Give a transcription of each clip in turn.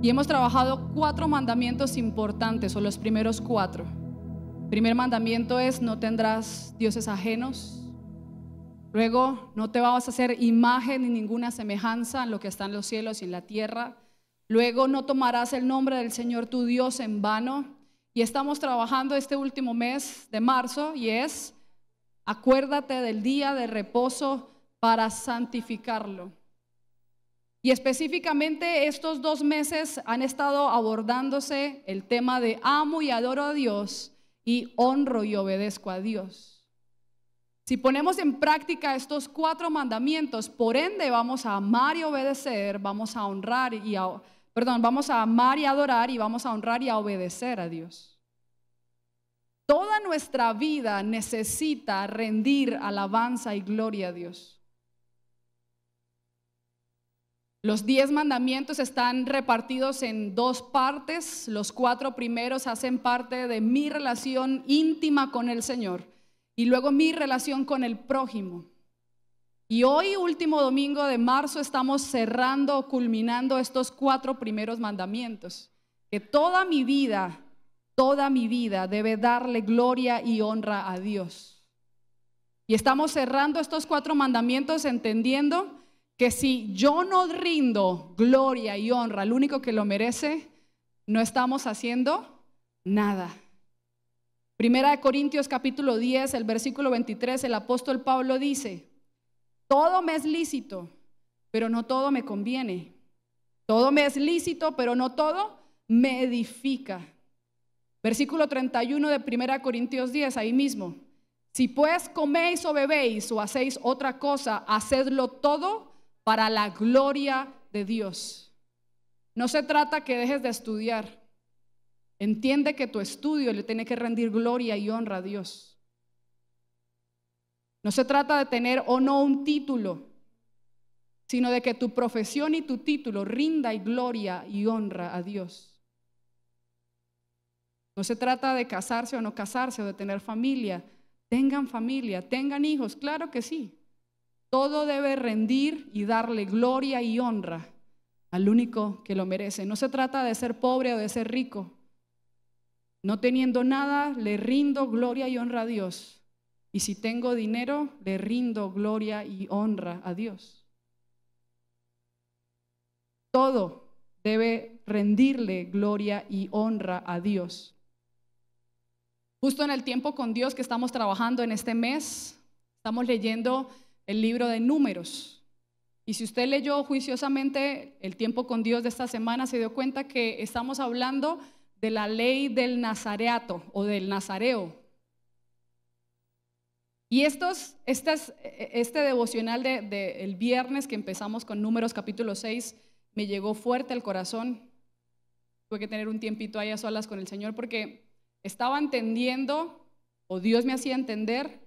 Y hemos trabajado 4 mandamientos importantes, o los primeros 4. El primer mandamiento es: no tendrás dioses ajenos. Luego, no te vas a hacer imagen ni ninguna semejanza en lo que está en los cielos y en la tierra. Luego, no tomarás el nombre del Señor tu Dios en vano. Y estamos trabajando este último mes de marzo, y es: acuérdate del día de reposo para santificarlo. Y específicamente estos 2 meses han estado abordándose el tema de amo y adoro a Dios y honro y obedezco a Dios. Si ponemos en práctica estos 4 mandamientos, por ende vamos a amar y obedecer, vamos a honrar y vamos a amar y adorar, y vamos a honrar y a obedecer a Dios. Toda nuestra vida necesita rendir alabanza y gloria a Dios. Los 10 mandamientos están repartidos en 2 partes. Los 4 primeros hacen parte de mi relación íntima con el Señor, y luego mi relación con el prójimo. Y hoy, último domingo de marzo, estamos cerrando, culminando estos 4 primeros mandamientos, que toda mi vida debe darle gloria y honra a Dios. Y estamos cerrando estos 4 mandamientos entendiendo que si yo no rindo gloria y honra al único que lo merece, no estamos haciendo nada. Primera de Corintios capítulo 10, el versículo 23, el apóstol Pablo dice: todo me es lícito, pero no todo me conviene. Todo me es lícito, pero no todo me edifica. Versículo 31 de Primera de Corintios 10, ahí mismo: si pues coméis o bebéis o hacéis otra cosa, hacedlo todo para la gloria de Dios. No se trata que dejes de estudiar. Entiende que tu estudio le tiene que rendir gloria y honra a Dios. No se trata de tener o no un título, sino de que tu profesión y tu título rinda y gloria y honra a Dios. No se trata de casarse o no casarse, o de tener familia. Tengan familia, tengan hijos, claro que sí. Todo debe rendir y darle gloria y honra al único que lo merece. No se trata de ser pobre o de ser rico. No teniendo nada, le rindo gloria y honra a Dios. Y si tengo dinero, le rindo gloria y honra a Dios. Todo debe rendirle gloria y honra a Dios. Justo en el tiempo con Dios que estamos trabajando en este mes, estamos leyendo el libro de Números. Y si usted leyó juiciosamente el tiempo con Dios de esta semana, se dio cuenta que estamos hablando de la ley del nazareato o del nazareo. Y este devocional el viernes que empezamos con Números capítulo 6 me llegó fuerte al corazón. Tuve que tener un tiempito ahí a solas con el Señor, porque estaba entendiendo, o Dios me hacía entender,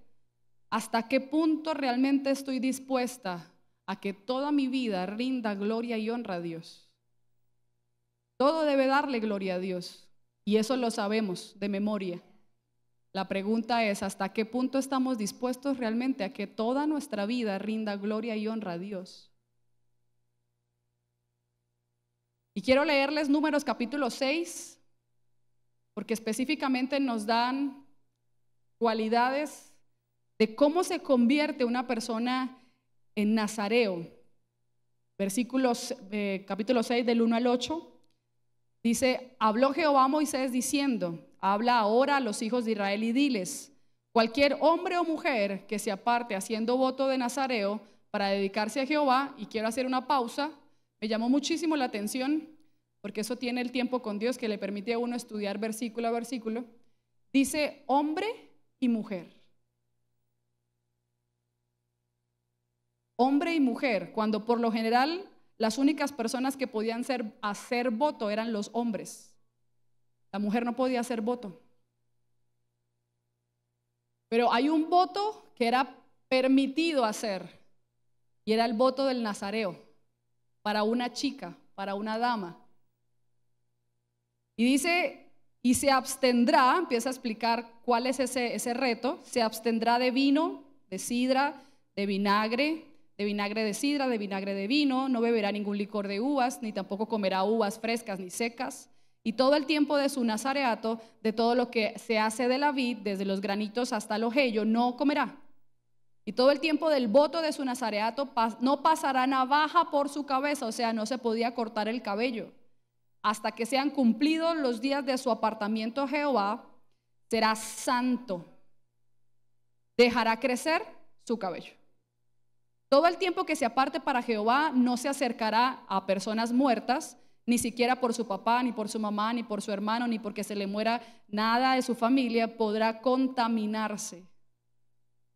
hasta qué punto realmente estoy dispuesta a que toda mi vida rinda gloria y honra a Dios. Todo debe darle gloria a Dios, y eso lo sabemos de memoria. La pregunta es: ¿hasta qué punto estamos dispuestos realmente a que toda nuestra vida rinda gloria y honra a Dios? Y quiero leerles Números capítulo 6, porque específicamente nos dan cualidades de cómo se convierte una persona en nazareo. Versículos, capítulo 6 del 1 al 8, dice: habló Jehová a Moisés diciendo: habla ahora a los hijos de Israel y diles: cualquier hombre o mujer que se aparte haciendo voto de nazareo para dedicarse a Jehová. Y quiero hacer una pausa. Me llamó muchísimo la atención, porque eso tiene el tiempo con Dios que le permite a uno estudiar versículo a versículo. Dice hombre y mujer. Hombre y mujer, cuando por lo general las únicas personas que podían hacer voto eran los hombres. La mujer no podía hacer voto. Pero hay un voto que era permitido hacer, y era el voto del nazareo, para una chica, para una dama. Y dice: y se abstendrá, empieza a explicar cuál es ese reto: se abstendrá de vino, de sidra, de vinagre, de vinagre de sidra, de vinagre de vino, no beberá ningún licor de uvas, ni tampoco comerá uvas frescas ni secas. Y todo el tiempo de su nazareato, de todo lo que se hace de la vid, desde los granitos hasta el ojillo, no comerá. Y todo el tiempo del voto de su nazareato no pasará navaja por su cabeza, o sea, no se podía cortar el cabello. Hasta que sean cumplidos los días de su apartamiento a Jehová, será santo. Dejará crecer su cabello. Todo el tiempo que se aparte para Jehová no se acercará a personas muertas, ni siquiera por su papá, ni por su mamá, ni por su hermano, ni porque se le muera nada de su familia, podrá contaminarse,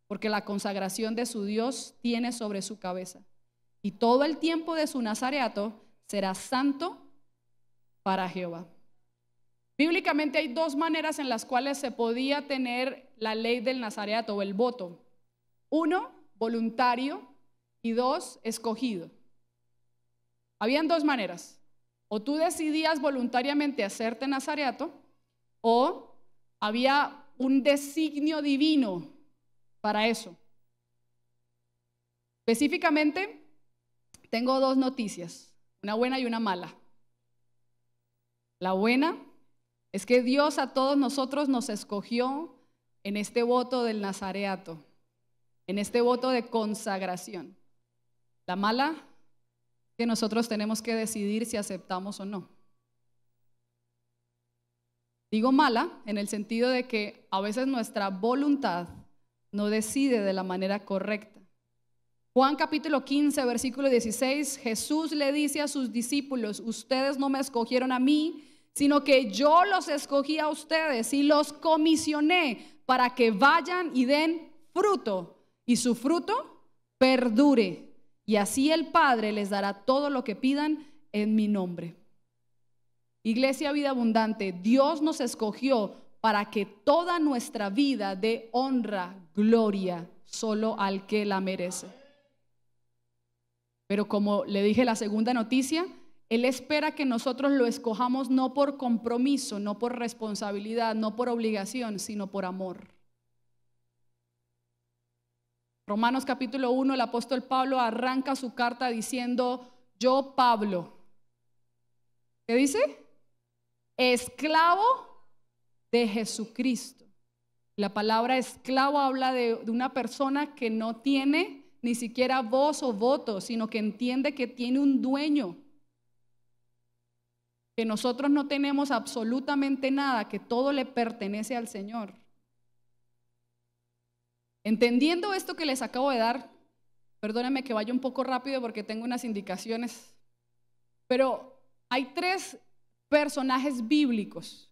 porque la consagración de su Dios tiene sobre su cabeza. Y todo el tiempo de su nazareato será santo para Jehová. Bíblicamente hay dos maneras en las cuales se podía tener la ley del nazareato o el voto. Uno, voluntario, y dos, escogido. Habían dos maneras. O tú decidías voluntariamente hacerte nazareato, o había un designio divino para eso. Específicamente, tengo dos noticias, una buena y una mala. La buena es que Dios a todos nosotros nos escogió en este voto del nazareato, en este voto de consagración. La mala es que nosotros tenemos que decidir si aceptamos o no. Digo mala en el sentido de que a veces nuestra voluntad no decide de la manera correcta. Juan capítulo 15, versículo 16, Jesús le dice a sus discípulos: ustedes no me escogieron a mí, sino que yo los escogí a ustedes y los comisioné para que vayan y den fruto, y su fruto perdure. Y así el Padre les dará todo lo que pidan en mi nombre. Iglesia Vida Abundante, Dios nos escogió para que toda nuestra vida dé honra, gloria, solo al que la merece. Pero como le dije la segunda noticia, Él espera que nosotros lo escojamos no por compromiso, no por responsabilidad, no por obligación, sino por amor. Romanos capítulo 1, el apóstol Pablo arranca su carta diciendo: yo, Pablo, ¿qué dice? Esclavo de Jesucristo. La palabra esclavo habla de una persona que no tiene ni siquiera voz o voto, sino que entiende que tiene un dueño, que nosotros no tenemos absolutamente nada, que todo le pertenece al Señor. Entendiendo esto que les acabo de dar, perdónenme que vaya un poco rápido porque tengo unas indicaciones, pero hay tres personajes bíblicos.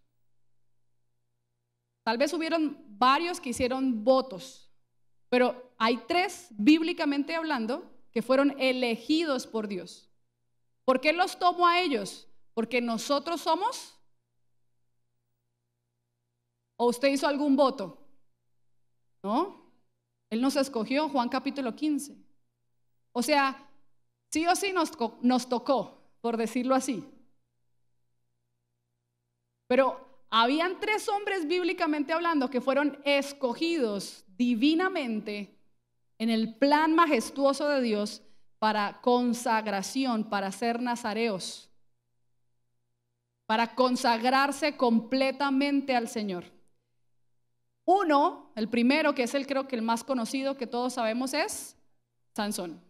Tal vez hubieron varios que hicieron votos, pero hay tres, bíblicamente hablando, que fueron elegidos por Dios. ¿Por qué los tomo a ellos? Porque nosotros somos. ¿O usted hizo algún voto? ¿No? Él nos escogió, Juan capítulo 15. O sea, sí o sí nos tocó, por decirlo así. Pero habían tres hombres bíblicamente hablando que fueron escogidos divinamente en el plan majestuoso de Dios para consagración, para ser nazareos, para consagrarse completamente al Señor. Uno, el primero, que es creo que el más conocido que todos sabemos, es Sansón.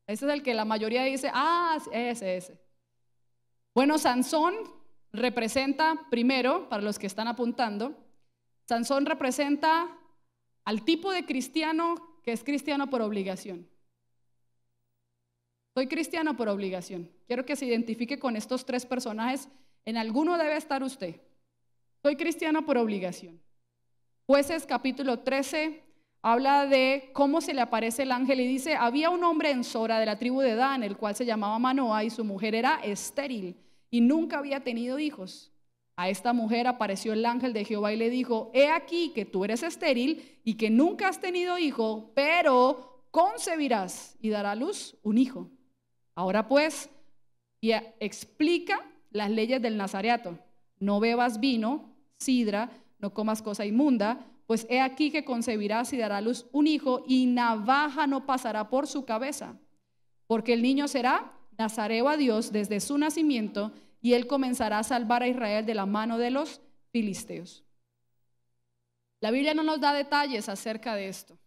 Ese es el que la mayoría dice: ese. Bueno, Sansón representa, primero, para los que están apuntando, Sansón representa al tipo de cristiano que es cristiano por obligación. Soy cristiano por obligación. Quiero que se identifique con estos tres personajes. En alguno debe estar usted. Soy cristiano por obligación. Jueces capítulo 13 habla de cómo se le aparece el ángel y dice: había un hombre en Sora de la tribu de Dan, el cual se llamaba Manoa, y su mujer era estéril y nunca había tenido hijos. A esta mujer apareció el ángel de Jehová y le dijo: he aquí que tú eres estéril y que nunca has tenido hijo, pero concebirás y dará a luz un hijo. Ahora pues, y explica las leyes del nazareato: no bebas vino, sidra, no comas cosa inmunda, pues he aquí que concebirás y dará a luz un hijo, y navaja no pasará por su cabeza, porque el niño será nazareo a Dios desde su nacimiento, y él comenzará a salvar a Israel de la mano de los filisteos. La Biblia no nos da detalles acerca de esto,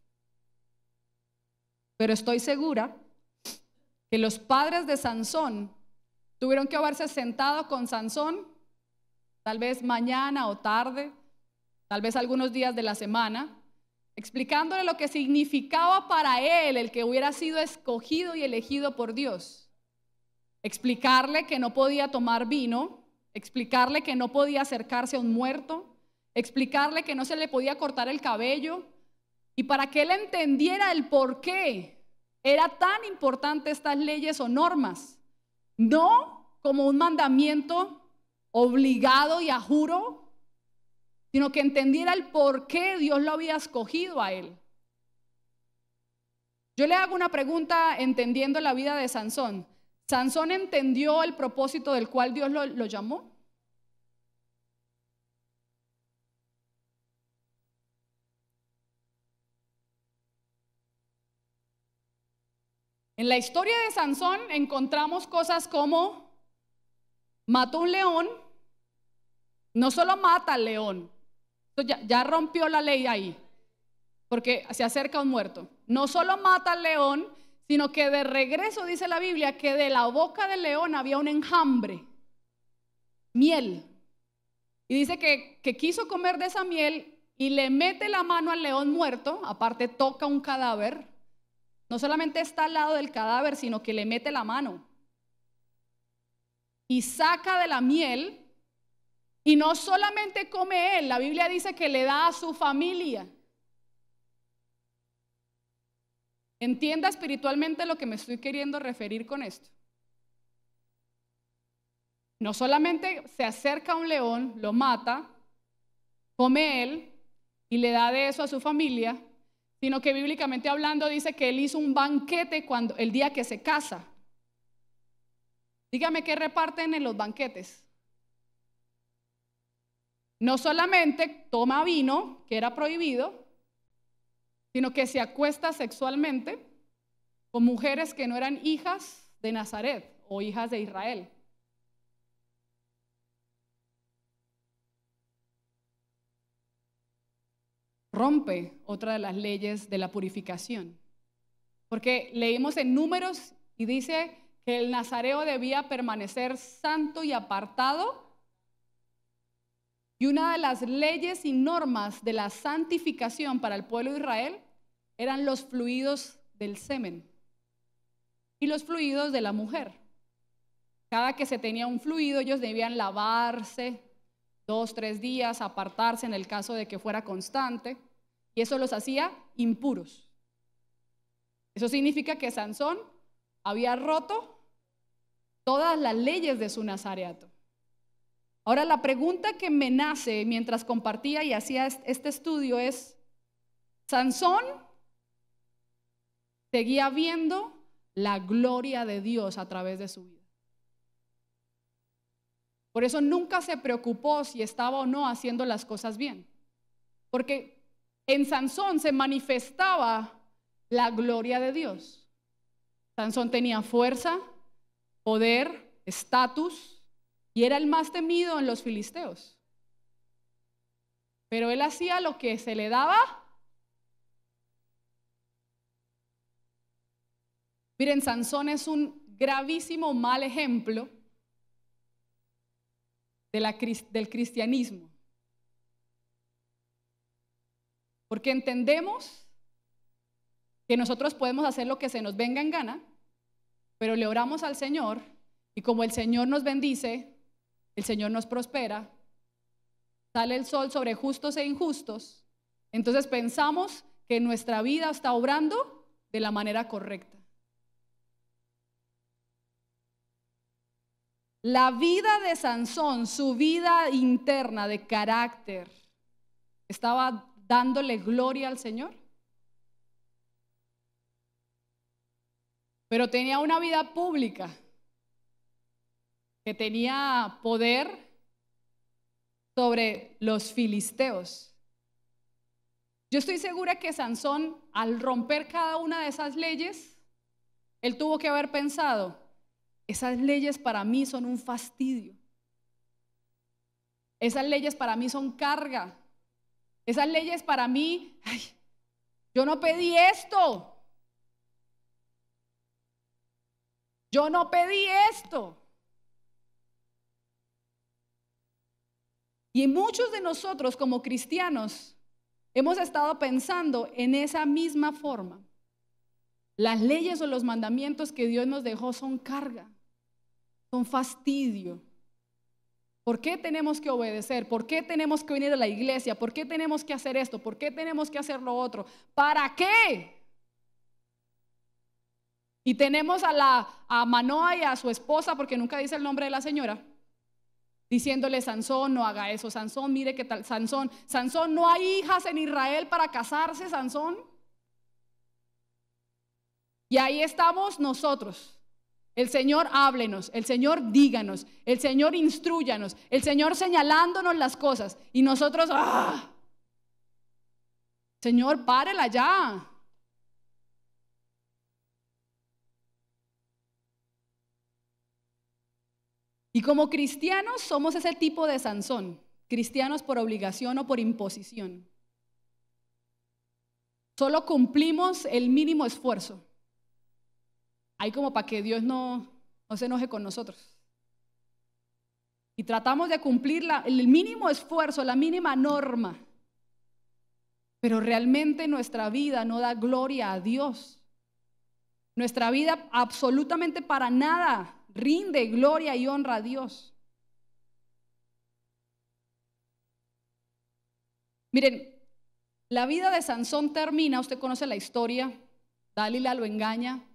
pero estoy segura que los padres de Sansón tuvieron que haberse sentado con Sansón, tal vez mañana o tarde, tal vez algunos días de la semana, explicándole lo que significaba para él el que hubiera sido escogido y elegido por Dios. Explicarle que no podía tomar vino, explicarle que no podía acercarse a un muerto, explicarle que no se le podía cortar el cabello, y para que él entendiera el por qué era tan importante estas leyes o normas, no como un mandamiento obligado y a juro, sino que entendiera el por qué Dios lo había escogido a él. Yo le hago una pregunta entendiendo la vida de Sansón. ¿Sansón entendió el propósito del cual Dios lo llamó? En la historia de Sansón encontramos cosas como mató un león, no solo mata al león, ya rompió la ley ahí, porque se acerca un muerto. No solo mata al león, sino que de regreso dice la Biblia que de la boca del león había un enjambre, miel. Y dice que quiso comer de esa miel y le mete la mano al león muerto, aparte toca un cadáver. No solamente está al lado del cadáver, sino que le mete la mano y saca de la miel, y no solamente come él, la Biblia dice que le da a su familia. Entienda espiritualmente lo que me estoy queriendo referir con esto. No solamente se acerca a un león, lo mata, come él y le da de eso a su familia, sino que bíblicamente hablando dice que él hizo un banquete el día que se casa. Dígame qué reparten en los banquetes. No solamente toma vino, que era prohibido, sino que se acuesta sexualmente con mujeres que no eran hijas de Nazaret o hijas de Israel. Rompe otra de las leyes de la purificación, porque leímos en Números y dice que el nazareo debía permanecer santo y apartado, y una de las leyes y normas de la santificación para el pueblo de Israel eran los fluidos del semen y los fluidos de la mujer. Cada que se tenía un fluido, ellos debían lavarse 2, 3 días, apartarse en el caso de que fuera constante, y eso los hacía impuros. Eso significa que Sansón había roto todas las leyes de su nazareato. Ahora, la pregunta que me nace mientras compartía y hacía este estudio es: ¿Sansón seguía viendo la gloria de Dios a través de su vida? Por eso nunca se preocupó si estaba o no haciendo las cosas bien, porque en Sansón se manifestaba la gloria de Dios. Sansón tenía fuerza, poder, estatus, y era el más temido en los filisteos. Pero él hacía lo que se le daba. Miren, Sansón es un gravísimo mal ejemplo del cristianismo, porque entendemos que nosotros podemos hacer lo que se nos venga en gana, pero le oramos al Señor, y como el Señor nos bendice, el Señor nos prospera, sale el sol sobre justos e injustos, entonces pensamos que nuestra vida está obrando de la manera correcta. La vida de Sansón, su vida interna de carácter, ¿estaba dándole gloria al Señor? Pero tenía una vida pública, que tenía poder sobre los filisteos. Yo estoy segura que Sansón, al romper cada una de esas leyes, él tuvo que haber pensado, esas leyes para mí son un fastidio. Esas leyes para mí son carga. Esas leyes para mí, ay, yo no pedí esto. Yo no pedí esto. Y muchos de nosotros como cristianos hemos estado pensando en esa misma forma. Las leyes o los mandamientos que Dios nos dejó son carga, son fastidio. ¿Por qué tenemos que obedecer? ¿Por qué tenemos que venir a la iglesia? ¿Por qué tenemos que hacer esto? ¿Por qué tenemos que hacer lo otro? ¿Para qué? Y tenemos a Manoa y a su esposa, porque nunca dice el nombre de la señora, diciéndole: Sansón, no haga eso. Sansón, mire qué tal. Sansón, no hay hijas en Israel para casarse, Sansón. Y ahí estamos nosotros. El Señor háblenos, el Señor díganos, el Señor instruyanos, el Señor señalándonos las cosas. Y nosotros, ¡ah! Señor, párela ya. Y como cristianos somos ese tipo de Sansón, cristianos por obligación o por imposición. Solo cumplimos el mínimo esfuerzo. Ahí como para que Dios no se enoje con nosotros. Y tratamos de cumplir el mínimo esfuerzo, la mínima norma. Pero realmente nuestra vida no da gloria a Dios. Nuestra vida absolutamente para nada rinde gloria y honra a Dios. Miren, la vida de Sansón termina, usted conoce la historia, Dalila lo engaña,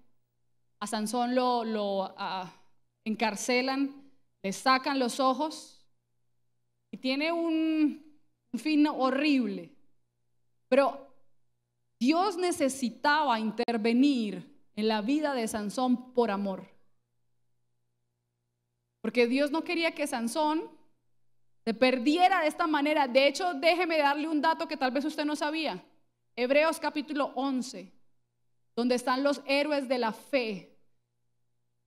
a Sansón lo encarcelan, le sacan los ojos y tiene un fin horrible. Pero Dios necesitaba intervenir en la vida de Sansón por amor. Porque Dios no quería que Sansón se perdiera de esta manera. De hecho, déjeme darle un dato que tal vez usted no sabía. Hebreos capítulo 11, donde están los héroes de la fe,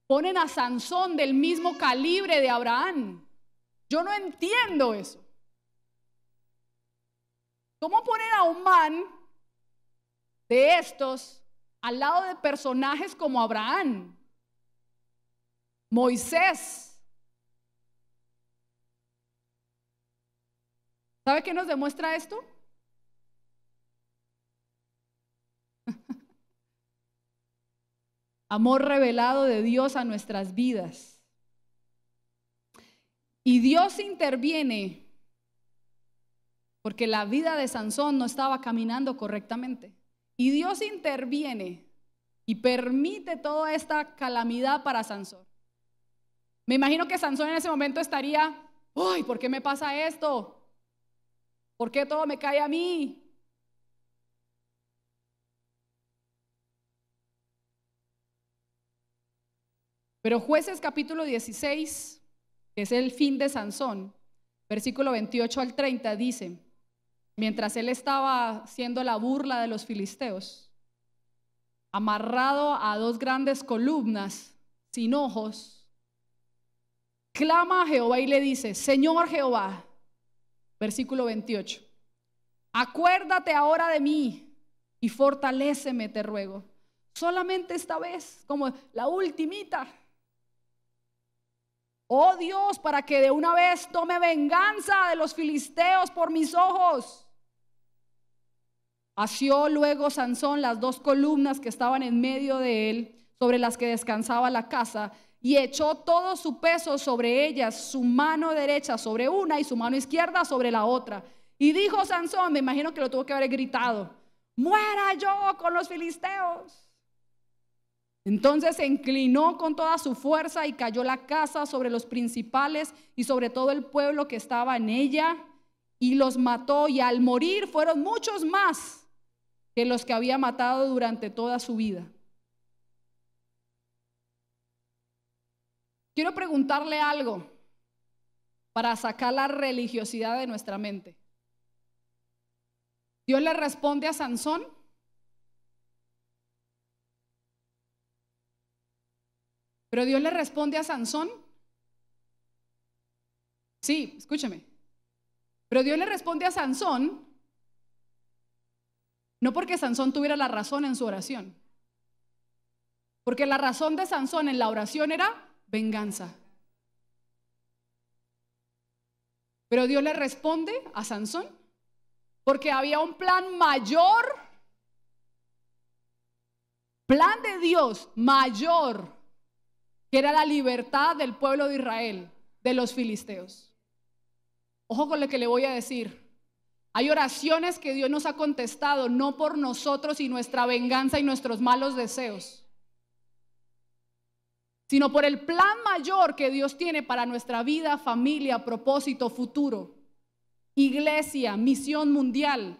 ponen a Sansón del mismo calibre de Abraham. Yo no entiendo eso. ¿Cómo ponen a un man de estos al lado de personajes como Abraham, Moisés? ¿Sabe qué nos demuestra esto? Amor revelado de Dios a nuestras vidas. Y Dios interviene porque la vida de Sansón no estaba caminando correctamente. Y Dios interviene y permite toda esta calamidad para Sansón. Me imagino que Sansón en ese momento estaría: ¡ay, por qué me pasa esto! ¿Por qué todo me cae a mí? Pero Jueces capítulo 16, que es el fin de Sansón, versículo 28 al 30, dice: mientras él estaba haciendo la burla de los filisteos, amarrado a dos grandes columnas, sin ojos, clama a Jehová y le dice: Señor Jehová, versículo 28, acuérdate ahora de mí y fortaléceme, te ruego, solamente esta vez, como la ultimita. Oh Dios, para que de una vez tome venganza de los filisteos por mis ojos. Asió luego Sansón las dos columnas que estaban en medio de él, sobre las que descansaba la casa, y echó todo su peso sobre ellas, su mano derecha sobre una y su mano izquierda sobre la otra. Y dijo Sansón, me imagino que lo tuvo que haber gritado: muera yo con los filisteos. Entonces se inclinó con toda su fuerza y cayó la casa sobre los principales y sobre todo el pueblo que estaba en ella, y los mató, y al morir fueron muchos más que los que había matado durante toda su vida. Quiero preguntarle algo para sacar la religiosidad de nuestra mente. Dios le responde a Sansón. Pero Dios le responde a Sansón. Sí, escúchame. Pero Dios le responde a Sansón, no porque Sansón tuviera la razón en su oración, porque la razón de Sansón en la oración era venganza. Pero Dios le responde a Sansón porque había un plan mayor, plan de Dios mayor, que era la libertad del pueblo de Israel de los filisteos. Ojo con lo que le voy a decir. Hay oraciones que Dios nos ha contestado no por nosotros y nuestra venganza y nuestros malos deseos, sino por el plan mayor que Dios tiene para nuestra vida, familia, propósito, futuro, iglesia, misión mundial.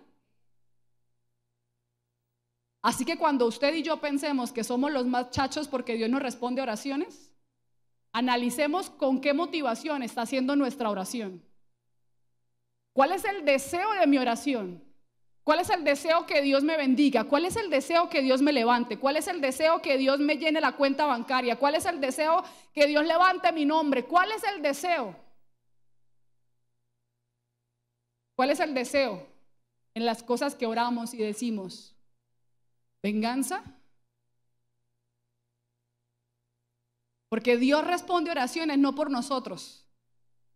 Así que cuando usted y yo pensemos que somos los más chachos porque Dios nos responde a oraciones, analicemos con qué motivación está haciendo nuestra oración. ¿Cuál es el deseo de mi oración? ¿Cuál es el deseo que Dios me bendiga? ¿Cuál es el deseo que Dios me levante? ¿Cuál es el deseo que Dios me llene la cuenta bancaria? ¿Cuál es el deseo que Dios levante mi nombre? ¿Cuál es el deseo? ¿Cuál es el deseo en las cosas que oramos y decimos? ¿Venganza? Porque Dios responde oraciones no por nosotros,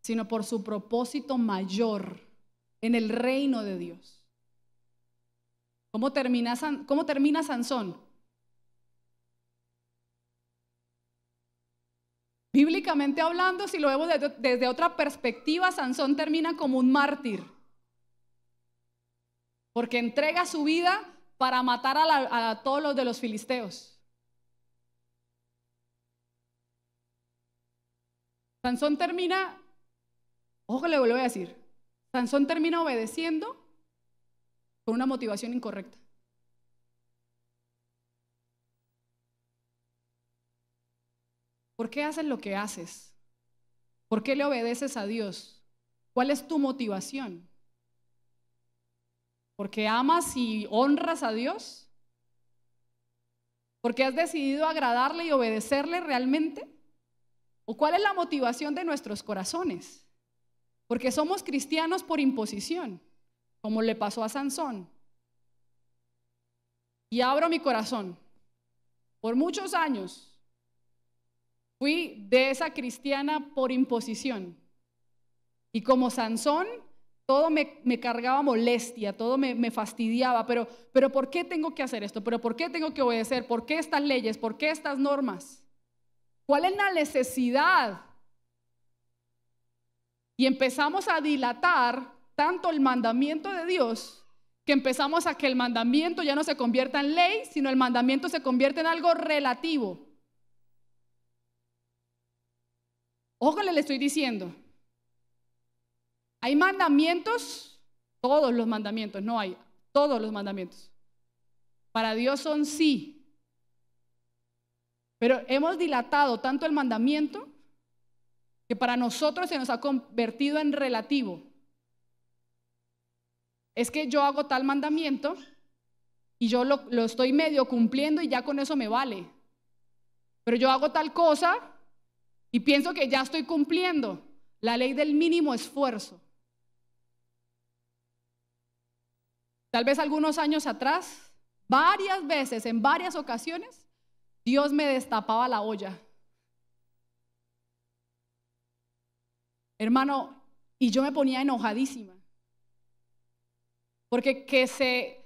sino por su propósito mayor en el reino de Dios. ¿Cómo termina Sansón? Bíblicamente hablando, si lo vemos desde otra perspectiva, Sansón termina como un mártir, porque entrega su vida para matar a todos los de los filisteos. Sansón termina, ojo, le vuelvo a decir, Sansón termina obedeciendo con una motivación incorrecta. ¿Por qué haces lo que haces? ¿Por qué le obedeces a Dios? ¿Cuál es tu motivación? ¿Porque amas y honras a Dios? ¿Porque has decidido agradarle y obedecerle realmente? ¿O cuál es la motivación de nuestros corazones? Porque somos cristianos por imposición, como le pasó a Sansón. Y abro mi corazón. Por muchos años fui de esa cristiana por imposición. Y como Sansón, todo me cargaba molestia, todo me fastidiaba. Pero ¿por qué tengo que hacer esto? ¿Pero por qué tengo que obedecer? ¿Por qué estas leyes? ¿Por qué estas normas? ¿Cuál es la necesidad? Y empezamos a dilatar tanto el mandamiento de Dios que empezamos a que el mandamiento ya no se convierta en ley, sino el mandamiento se convierte en algo relativo. Ojo, le estoy diciendo. Hay mandamientos, todos los mandamientos, no hay, todos los mandamientos. Para Dios son sí. Pero hemos dilatado tanto el mandamiento que para nosotros se nos ha convertido en relativo. Es que yo hago tal mandamiento y yo lo estoy medio cumpliendo y ya con eso me vale. Pero yo hago tal cosa y pienso que ya estoy cumpliendo la ley del mínimo esfuerzo. Tal vez algunos años atrás, varias veces, en varias ocasiones, Dios me destapaba la olla. Hermano, y yo me ponía enojadísima. Porque que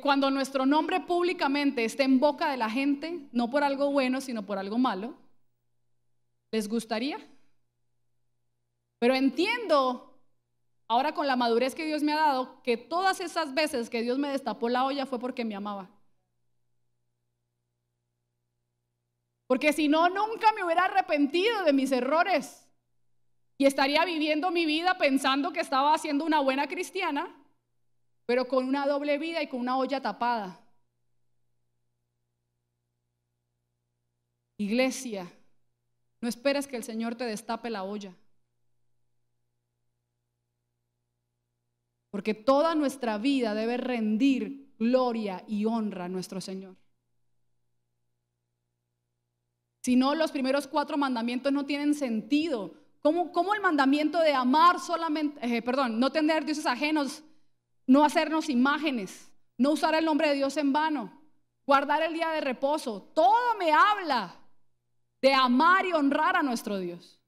cuando nuestro nombre públicamente esté en boca de la gente, no por algo bueno, sino por algo malo, ¿les gustaría? Pero entiendo, ahora con la madurez que Dios me ha dado, que todas esas veces que Dios me destapó la olla fue porque me amaba. Porque si no, nunca me hubiera arrepentido de mis errores. Y estaría viviendo mi vida pensando que estaba haciendo una buena cristiana, pero con una doble vida y con una olla tapada. Iglesia, no esperes que el Señor te destape la olla. porque toda nuestra vida debe rendir gloria y honra a nuestro Señor. Si no, los primeros 4 mandamientos no tienen sentido. ¿Cómo el mandamiento de amar solamente, no tener dioses ajenos, no hacernos imágenes, no usar el nombre de Dios en vano, guardar el día de reposo? Todo me habla de amar y honrar a nuestro Dios.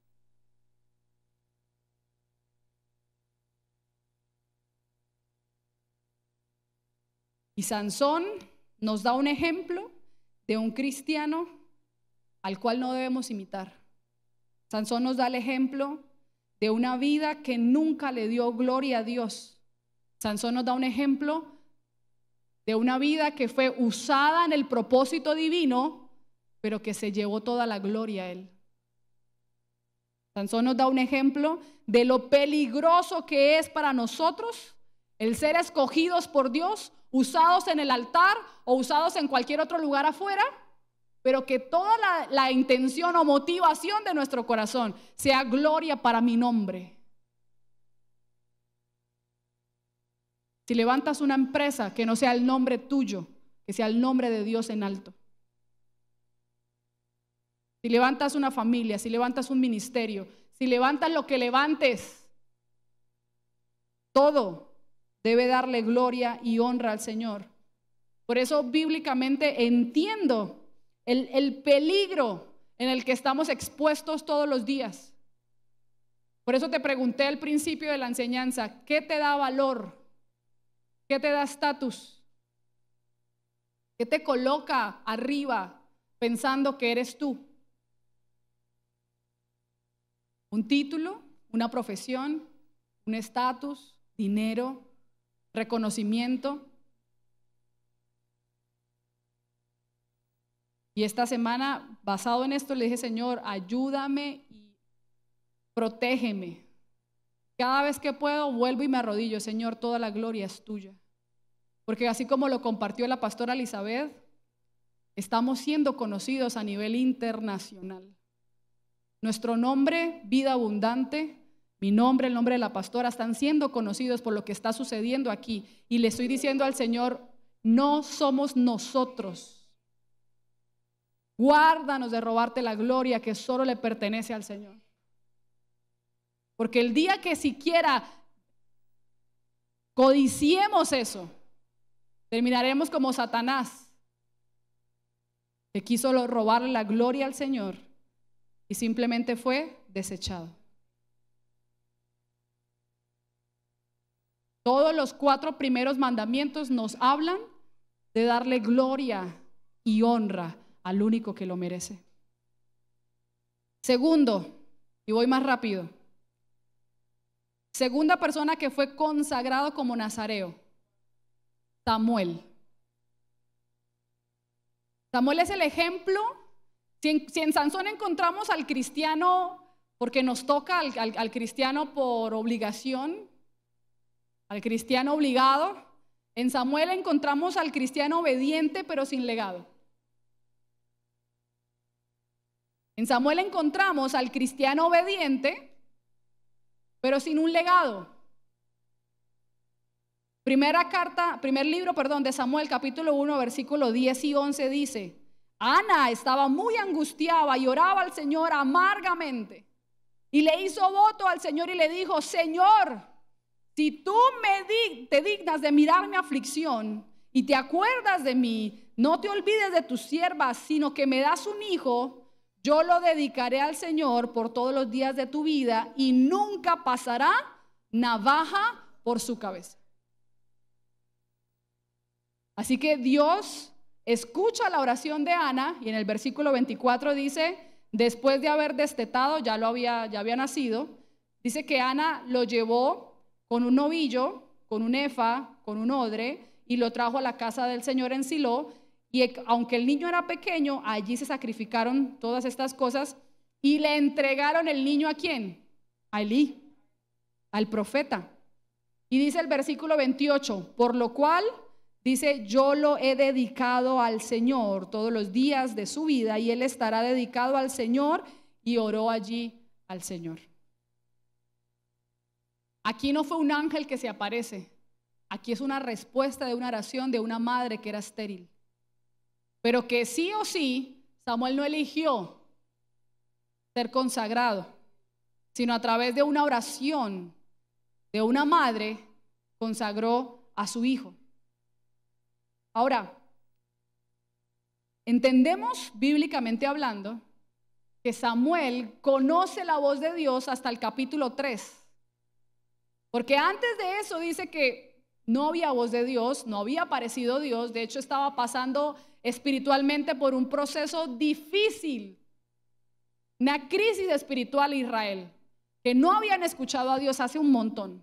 Y Sansón nos da un ejemplo de un cristiano al cual no debemos imitar. Sansón nos da el ejemplo de una vida que nunca le dio gloria a Dios. Sansón nos da un ejemplo de una vida que fue usada en el propósito divino, pero que se llevó toda la gloria a él. Sansón nos da un ejemplo de lo peligroso que es para nosotros el ser escogidos por Dios, usados en el altar o usados en cualquier otro lugar afuera, pero que toda la intención o motivación de nuestro corazón sea gloria para mi nombre. Si levantas una empresa, que no sea el nombre tuyo, que sea el nombre de Dios en alto. Si levantas una familia, si levantas un ministerio, si levantas lo que levantes, todo debe darle gloria y honra al Señor. Por eso bíblicamente entiendo el peligro en el que estamos expuestos todos los días. Por eso te pregunté al principio de la enseñanza, ¿qué te da valor? ¿Qué te da estatus? ¿Qué te coloca arriba pensando que eres tú? ¿Un título? ¿Una profesión? ¿Un estatus? ¿Dinero? ¿Reconocimiento? Y esta semana, basado en esto, le dije, Señor, ayúdame y protégeme. Cada vez que puedo, vuelvo y me arrodillo. Señor, toda la gloria es tuya. Porque así como lo compartió la pastora Elizabeth, estamos siendo conocidos a nivel internacional. Nuestro nombre, Vida Abundante, mi nombre, el nombre de la pastora, están siendo conocidos por lo que está sucediendo aquí. Y le estoy diciendo al Señor, no somos nosotros. Guárdanos de robarte la gloria que solo le pertenece al Señor. Porque el día que siquiera codiciemos eso, terminaremos como Satanás, que quiso robarle la gloria al Señor y simplemente fue desechado. Todos los 4 primeros mandamientos nos hablan de darle gloria y honra al único que lo merece. Segundo, y voy más rápido. Segunda persona que fue consagrado como nazareo, Samuel. Samuel es el ejemplo. Si en Sansón encontramos al cristiano, porque nos toca al cristiano por obligación, al cristiano obligado, en Samuel encontramos al cristiano obediente pero sin legado. En Samuel encontramos al cristiano obediente pero sin un legado. Primer libro de Samuel, capítulo 1, versículo 10 y 11 dice: Ana estaba muy angustiada y oraba al Señor amargamente. Y le hizo voto al Señor y le dijo: Señor, si tú te dignas de mirar mi aflicción y te acuerdas de mí, no te olvides de tus siervas, sino que me das un hijo. Yo lo dedicaré al Señor por todos los días de tu vida y nunca pasará navaja por su cabeza. Así que Dios escucha la oración de Ana y en el versículo 24 dice, después de haber destetado, ya había nacido, dice que Ana lo llevó con un novillo, con un efa, con un odre y lo trajo a la casa del Señor en Silo. Y aunque el niño era pequeño, allí se sacrificaron todas estas cosas y le entregaron el niño ¿a quién? A Elí, al profeta. Y dice el versículo 28, por lo cual, dice, yo lo he dedicado al Señor todos los días de su vida y él estará dedicado al Señor, y oró allí al Señor. Aquí no fue un ángel que se aparece. Aquí es una respuesta de una oración de una madre que era estéril. Pero que sí o sí, Samuel no eligió ser consagrado, sino a través de una oración de una madre consagró a su hijo. Ahora, entendemos bíblicamente hablando que Samuel conoce la voz de Dios hasta el capítulo 3. Porque antes de eso dice que no había voz de Dios, no había aparecido Dios, de hecho estaba pasando espiritualmente por un proceso difícil, una crisis espiritual Israel, que no habían escuchado a Dios hace un montón.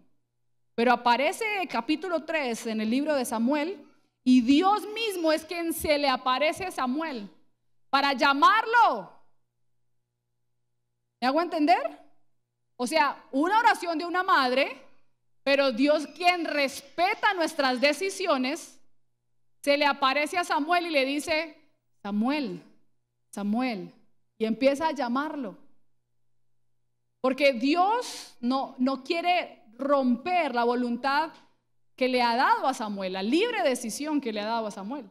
Pero aparece el capítulo 3 en el libro de Samuel y Dios mismo es quien se le aparece a Samuel para llamarlo. ¿Me hago entender? O sea, una oración de una madre, pero Dios, quien respeta nuestras decisiones, se le aparece a Samuel y le dice: Samuel, Samuel, y empieza a llamarlo. Porque Dios no quiere romper la voluntad que le ha dado a Samuel, la libre decisión que le ha dado a Samuel.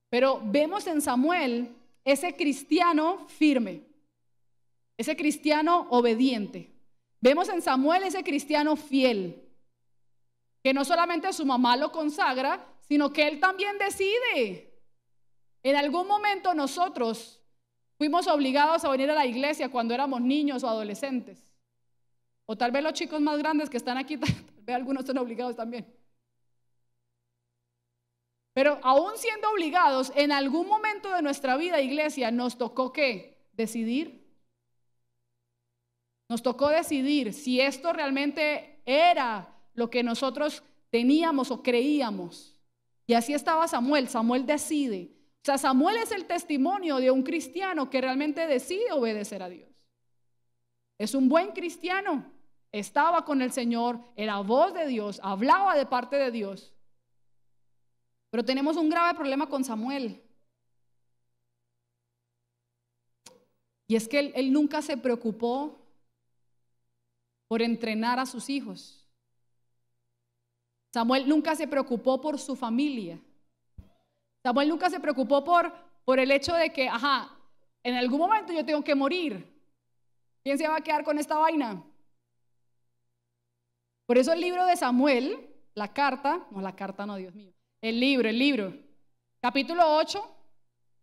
Pero vemos en Samuel ese cristiano firme, ese cristiano obediente. Vemos en Samuel ese cristiano fiel, que no solamente su mamá lo consagra, sino que él también decide. En algún momento nosotros fuimos obligados a venir a la iglesia cuando éramos niños o adolescentes. O tal vez los chicos más grandes que están aquí, tal vez algunos son obligados también. Pero aún siendo obligados, en algún momento de nuestra vida, iglesia, nos tocó ¿qué? Decidir. Nos tocó decidir si esto realmente era lo que nosotros teníamos o creíamos. Y así estaba Samuel. Samuel decide. O sea, Samuel es el testimonio de un cristiano que realmente decide obedecer a Dios. Es un buen cristiano. Estaba con el Señor, era voz de Dios, hablaba de parte de Dios. Pero tenemos un grave problema con Samuel. Y es que él nunca se preocupó por entrenar a sus hijos. Samuel nunca se preocupó por su familia. Samuel nunca se preocupó por el hecho de que, en algún momento yo tengo que morir. ¿Quién se va a quedar con esta vaina? Por eso el libro de Samuel, Dios mío, el libro, capítulo 8,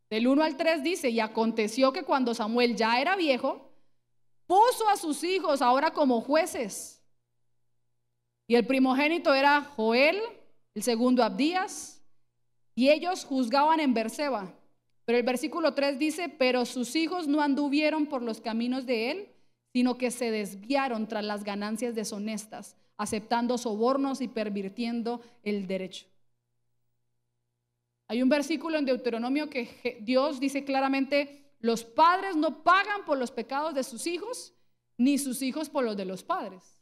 del 1 al 3 dice: y aconteció que cuando Samuel ya era viejo, puso a sus hijos ahora como jueces. Y el primogénito era Joel, el segundo Abdías, y ellos juzgaban en Berseba. Pero el versículo 3 dice: pero sus hijos no anduvieron por los caminos de él, sino que se desviaron tras las ganancias deshonestas, aceptando sobornos y pervirtiendo el derecho. Hay un versículo en Deuteronomio que Dios dice claramente: los padres no pagan por los pecados de sus hijos, ni sus hijos por los de los padres.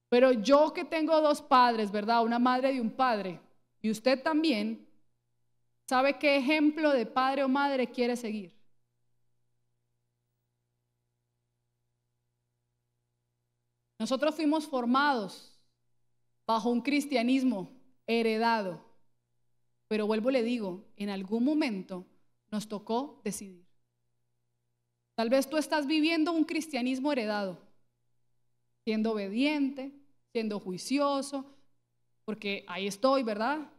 Pero yo que tengo dos padres, ¿verdad? Una madre y un padre, y usted también, ¿sabe qué ejemplo de padre o madre quiere seguir? Nosotros fuimos formados bajo un cristianismo heredado, pero vuelvo y le digo, en algún momento nos tocó decidir. Tal vez tú estás viviendo un cristianismo heredado, siendo obediente, siendo juicioso, porque ahí estoy, ¿verdad?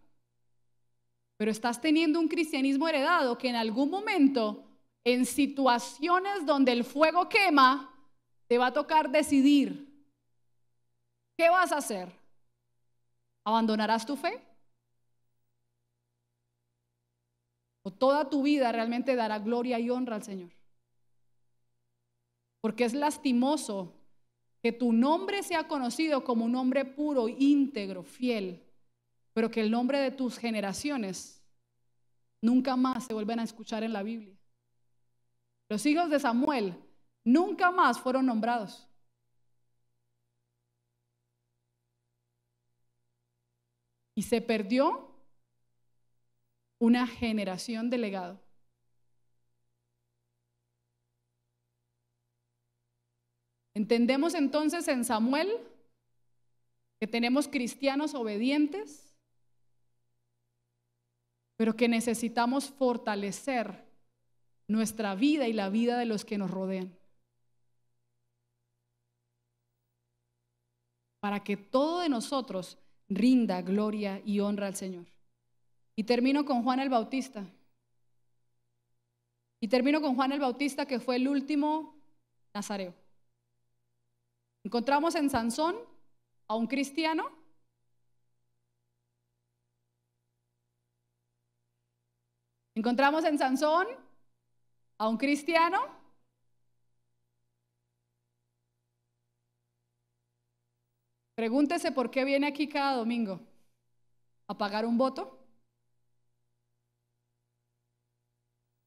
Pero estás teniendo un cristianismo heredado que en algún momento, en situaciones donde el fuego quema, te va a tocar decidir. ¿Qué vas a hacer? ¿Abandonarás tu fe? ¿O toda tu vida realmente dará gloria y honra al Señor? Porque es lastimoso que tu nombre sea conocido como un hombre puro, íntegro, fiel, pero que el nombre de tus generaciones nunca más se vuelven a escuchar en la Biblia. Los hijos de Samuel nunca más fueron nombrados. Y se perdió una generación de legado. . Entendemos entonces en Samuel que tenemos cristianos obedientes, pero que necesitamos fortalecer nuestra vida y la vida de los que nos rodean, para que todo de nosotros rinda gloria y honra al Señor. Y termino con Juan el Bautista. Que fue el último nazareo. Encontramos en Sansón a un cristiano Pregúntese por qué viene aquí cada domingo. ¿A pagar un voto?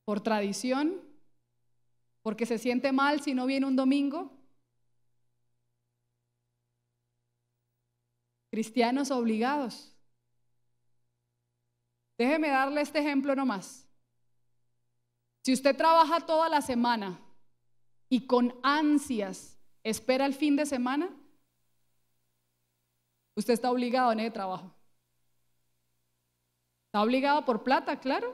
¿Por tradición? ¿Porque se siente mal si no viene un domingo? Cristianos obligados. Déjeme darle este ejemplo nomás. Si usted trabaja toda la semana y con ansias espera el fin de semana, usted está obligado en ese trabajo. Está obligado por plata, claro.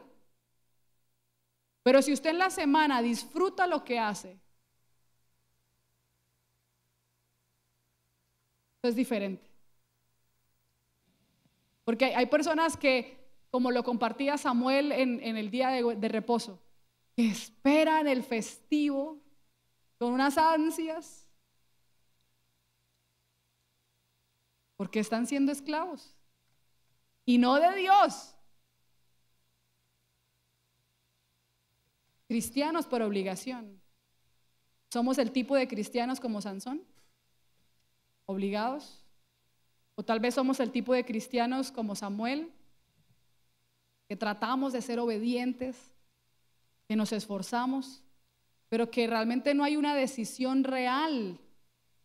Pero si usted en la semana disfruta lo que hace, es diferente. Porque hay personas que, como lo compartía Samuel en el día de reposo, que esperan el festivo con unas ansias, porque están siendo esclavos y no de Dios. Cristianos por obligación. ¿Somos el tipo de cristianos como Sansón? ¿Obligados? O tal vez somos el tipo de cristianos como Samuel, que tratamos de ser obedientes, que nos esforzamos, pero que realmente no hay una decisión real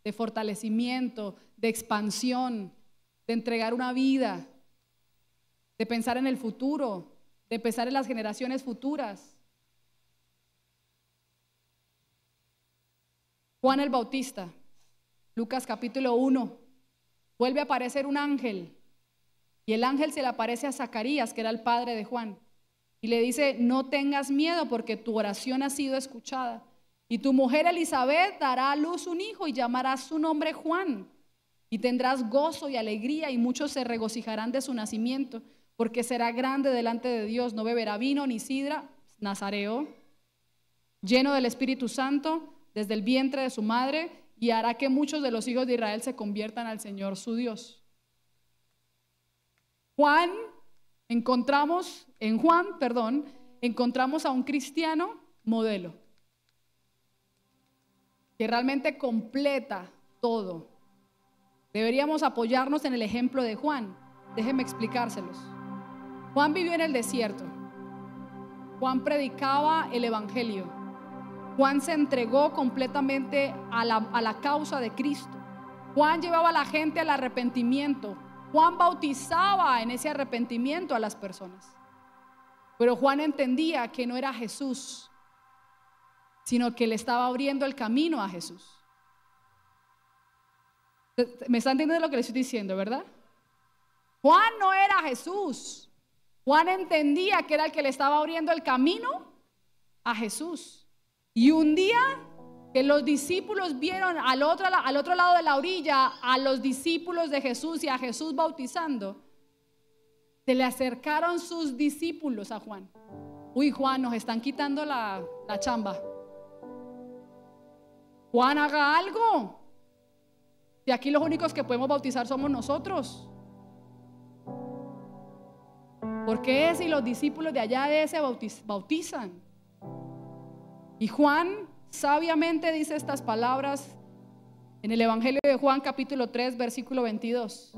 de fortalecimiento, de expansión, de entregar una vida, de pensar en el futuro, de pensar en las generaciones futuras. Juan el Bautista, Lucas capítulo 1, vuelve a aparecer un ángel, y el ángel se le aparece a Zacarías, que era el padre de Juan, y le dice: no tengas miedo, porque tu oración ha sido escuchada, y tu mujer Elizabeth dará a luz un hijo y llamarás su nombre Juan, y tendrás gozo y alegría, y muchos se regocijarán de su nacimiento, porque será grande delante de Dios, no beberá vino ni sidra, nazareo, lleno del Espíritu Santo desde el vientre de su madre, y hará que muchos de los hijos de Israel se conviertan al Señor su Dios. Encontramos a un cristiano modelo, que realmente completa todo. Deberíamos apoyarnos en el ejemplo de Juan. Déjenme explicárselos. Juan vivió en el desierto. Juan predicaba el evangelio. Juan se entregó completamente a la causa de Cristo. Juan llevaba a la gente al arrepentimiento. Juan bautizaba en ese arrepentimiento a las personas. Pero Juan entendía que no era Jesús, sino que le estaba abriendo el camino a Jesús. ¿Me están entendiendo lo que les estoy diciendo, verdad? Juan no era Jesús. Juan entendía que era el que le estaba abriendo el camino a Jesús. Y un día que los discípulos vieron al otro lado de la orilla a los discípulos de Jesús y a Jesús bautizando, se le acercaron sus discípulos a Juan. Uy, Juan, nos están quitando la chamba. Juan, haga algo. Y aquí los únicos que podemos bautizar somos nosotros. ¿Por qué si los discípulos de allá de ese bautizan? Y Juan sabiamente dice estas palabras en el Evangelio de Juan capítulo 3 versículo 22.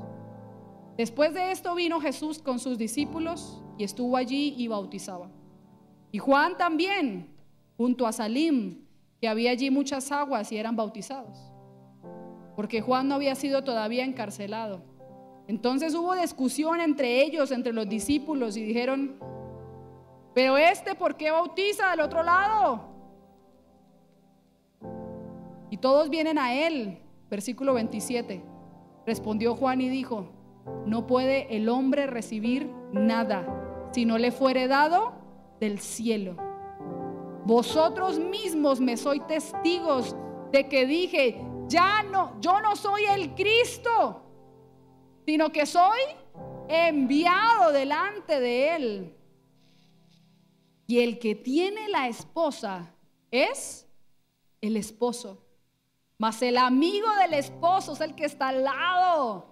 Después de esto vino Jesús con sus discípulos y estuvo allí y bautizaba. Y Juan también, junto a Salim, que había allí muchas aguas, y eran bautizados, porque Juan no había sido todavía encarcelado. Entonces hubo discusión entre ellos, entre los discípulos, y dijeron: pero ¿por qué bautiza del otro lado? Y todos vienen a él. Versículo 27. Respondió Juan y dijo: no puede el hombre recibir nada si no le fuere dado del cielo. Vosotros mismos me sois testigos de que dije: yo no soy el Cristo, sino que soy enviado delante de él. Y el que tiene la esposa es el esposo, mas el amigo del esposo es el que está al lado,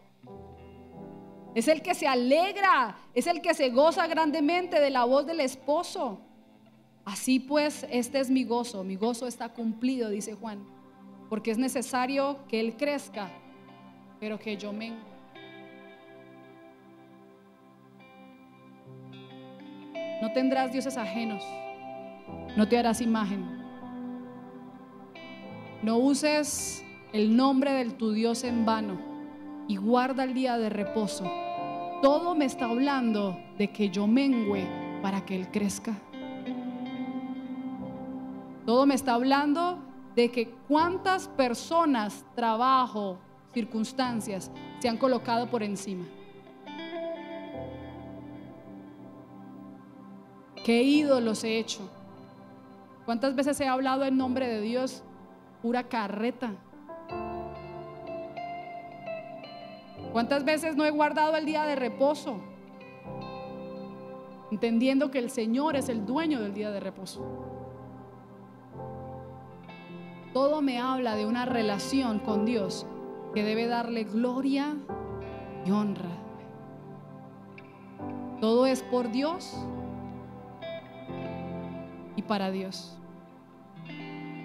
es el que se alegra, es el que se goza grandemente de la voz del esposo. Así pues, este es mi gozo está cumplido, dice Juan, porque es necesario que él crezca, pero que yo mengue. No tendrás dioses ajenos, no te harás imagen, no uses el nombre de tu Dios en vano y guarda el día de reposo. Todo me está hablando de que yo mengüe para que él crezca. Todo me está hablando de que cuántas personas, trabajo, circunstancias se han colocado por encima. ¿Qué ídolos he hecho? ¿Cuántas veces he hablado en nombre de Dios? Pura carreta. ¿Cuántas veces no he guardado el día de reposo? Entendiendo que el Señor es el dueño del día de reposo. Todo me habla de una relación con Dios que debe darle gloria y honra. Todo es por Dios y para Dios.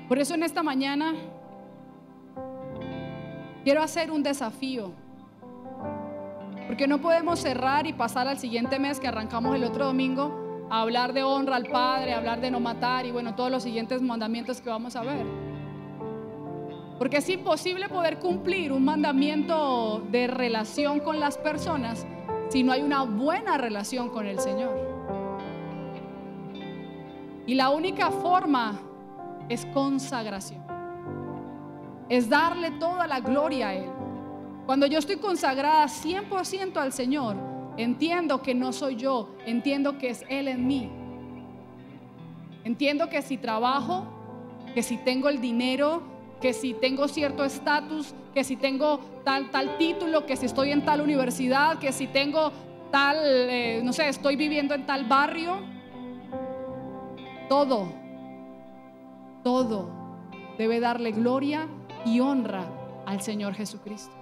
Por eso en esta mañana quiero hacer un desafío, porque no podemos cerrar y pasar al siguiente mes que arrancamos el otro domingo a hablar de honra al Padre, a hablar de no matar y bueno, todos los siguientes mandamientos que vamos a ver. Porque es imposible poder cumplir un mandamiento de relación con las personas si no hay una buena relación con el Señor. Y la única forma es consagración, es darle toda la gloria a Él. Cuando yo estoy consagrada 100% al Señor, entiendo que no soy yo, entiendo que es Él en mí. Entiendo que si trabajo, que si tengo el dinero, que si tengo cierto estatus, que si tengo tal título, que si estoy en tal universidad, que si tengo tal, no sé, estoy viviendo en tal barrio, todo debe darle gloria y honra al Señor Jesucristo.